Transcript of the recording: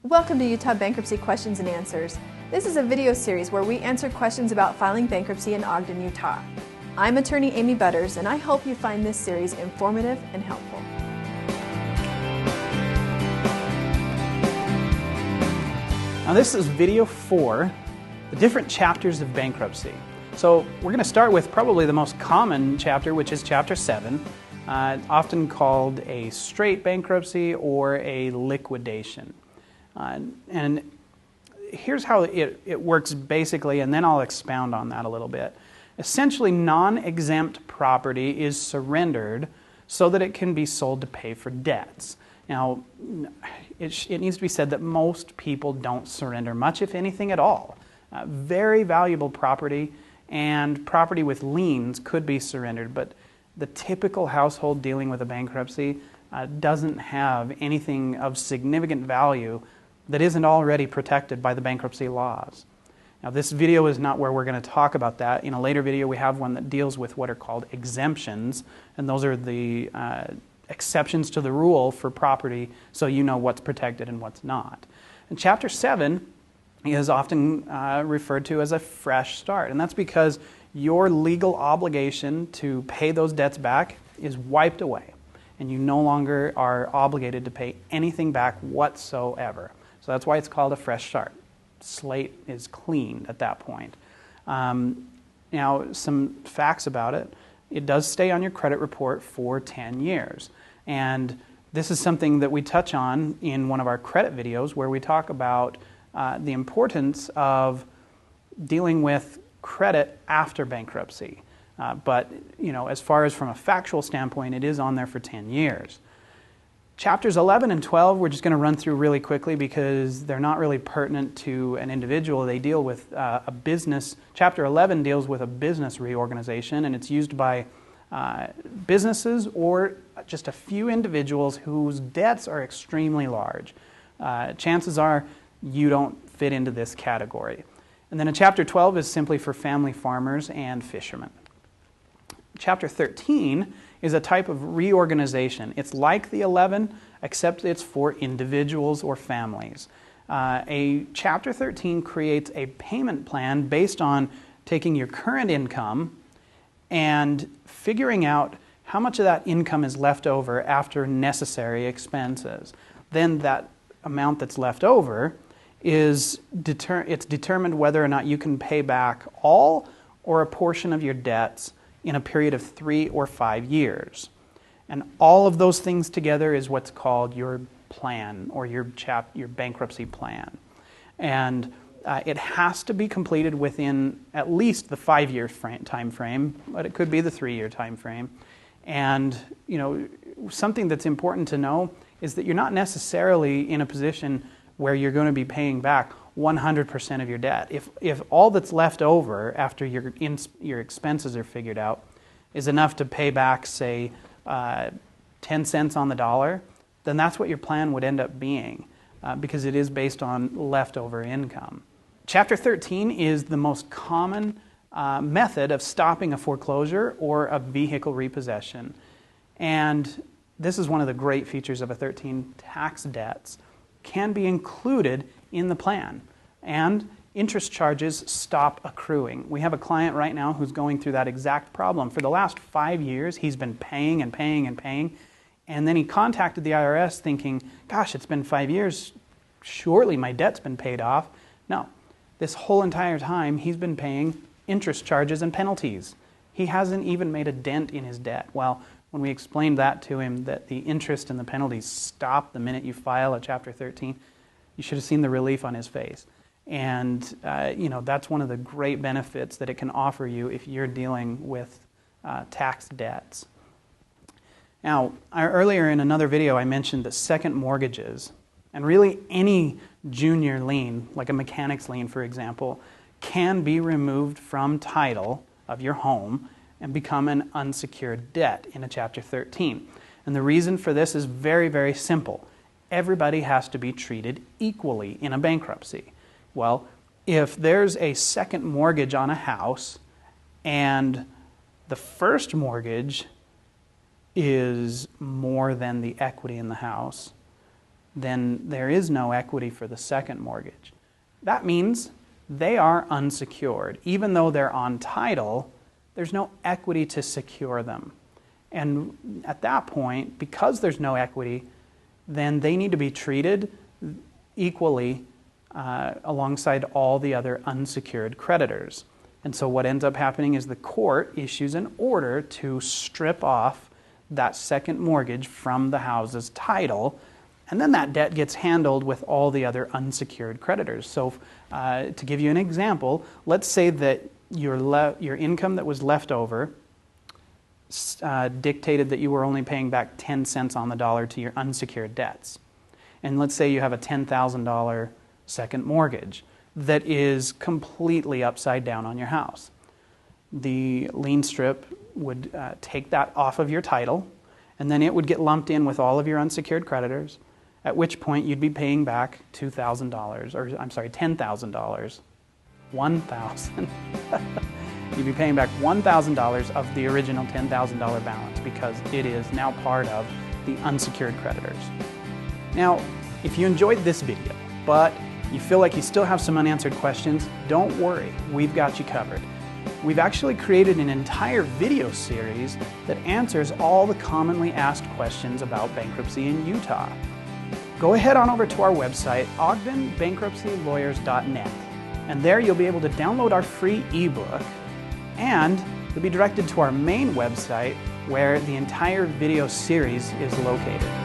Welcome to Utah Bankruptcy Questions and Answers. This is a video series where we answer questions about filing bankruptcy in Ogden, Utah. I'm attorney Amy Butters, and I hope you find this series informative and helpful. Now this is video 4, the different chapters of bankruptcy. So we're going to start with probably the most common chapter, which is chapter 7, often called a straight bankruptcy or a liquidation. And here's how it works basically, and then I'll expound on that a little bit. Essentially, non-exempt property is surrendered so that it can be sold to pay for debts. Now, it needs to be said that most people don't surrender much, if anything at all. Very valuable property and property with liens could be surrendered, but the typical household dealing with a bankruptcy doesn't have anything of significant value that isn't already protected by the bankruptcy laws. Now, this video is not where we're going to talk about that. In a later video, we have one that deals with what are called exemptions, and those are the exceptions to the rule for property, so you know what's protected and what's not. And chapter 7 is often referred to as a fresh start, and that's because your legal obligation to pay those debts back is wiped away, and you no longer are obligated to pay anything back whatsoever. So that's why it's called a fresh start. Slate is clean at that point. Now, some facts about it. It does stay on your credit report for 10 years. And this is something that we touch on in one of our credit videos where we talk about the importance of dealing with credit after bankruptcy. But, as far as from a factual standpoint, it is on there for 10 years. Chapters 11 and 12 we're just going to run through really quickly because they're not really pertinent to an individual. They deal with a business. Chapter 11 deals with a business reorganization, and it's used by businesses or just a few individuals whose debts are extremely large. Chances are you don't fit into this category. And then chapter 12 is simply for family farmers and fishermen. Chapter 13 is a type of reorganization. It's like the 11, except it's for individuals or families. A Chapter 13 creates a payment plan based on taking your current income and figuring out how much of that income is left over after necessary expenses. Then that amount that's left over is it's determined whether or not you can pay back all or a portion of your debts in a period of 3 or 5 years. And all of those things together is what's called your plan or your bankruptcy plan. And it has to be completed within at least the 5-year time frame, but it could be the 3-year time frame. And something that's important to know is that you're not necessarily in a position where you're going to be paying back 100% of your debt. If all that's left over after your expenses are figured out is enough to pay back, say, 10 cents on the dollar, then that's what your plan would end up being because it is based on leftover income. Chapter 13 is the most common method of stopping a foreclosure or a vehicle repossession. And this is one of the great features of a 13. Tax debts can be included in the plan, and interest charges stop accruing. We have a client right now who's going through that exact problem. For the last 5 years, he's been paying and paying and paying, and then he contacted the IRS thinking, gosh, it's been 5 years, surely my debt's been paid off. No, this whole entire time he's been paying interest charges and penalties. He hasn't even made a dent in his debt. Well, when we explained that to him, that the interest and the penalties stop the minute you file a Chapter 13, you should have seen the relief on his face. And, that's one of the great benefits that it can offer you if you're dealing with tax debts. Now, earlier in another video, I mentioned that second mortgages, and really any junior lien, like a mechanic's lien, for example, can be removed from title of your home and become an unsecured debt in a Chapter 13. And the reason for this is very, very simple. Everybody has to be treated equally in a bankruptcy. Well, if there's a second mortgage on a house and the first mortgage is more than the equity in the house, then there is no equity for the second mortgage. That means they are unsecured. Even though they're on title, there's no equity to secure them. And at that point, because there's no equity, then they need to be treated equally alongside all the other unsecured creditors. And so what ends up happening is the court issues an order to strip off that second mortgage from the house's title, and then that debt gets handled with all the other unsecured creditors. So to give you an example, let's say that your income that was left over dictated that you were only paying back 10 cents on the dollar to your unsecured debts. And let's say you have a $10,000 second mortgage that is completely upside down on your house. The lien strip would take that off of your title, and then it would get lumped in with all of your unsecured creditors, at which point you'd be paying back $2,000, or I'm sorry, $10,000. $1,000. You'd be paying back $1,000 of the original $10,000 balance because it is now part of the unsecured creditors. Now, if you enjoyed this video, but you feel like you still have some unanswered questions, don't worry, we've got you covered. We've actually created an entire video series that answers all the commonly asked questions about bankruptcy in Utah. Go ahead on over to our website, ogdenbankruptcylawyers.net, and there you'll be able to download our free ebook, and you'll be directed to our main website where the entire video series is located.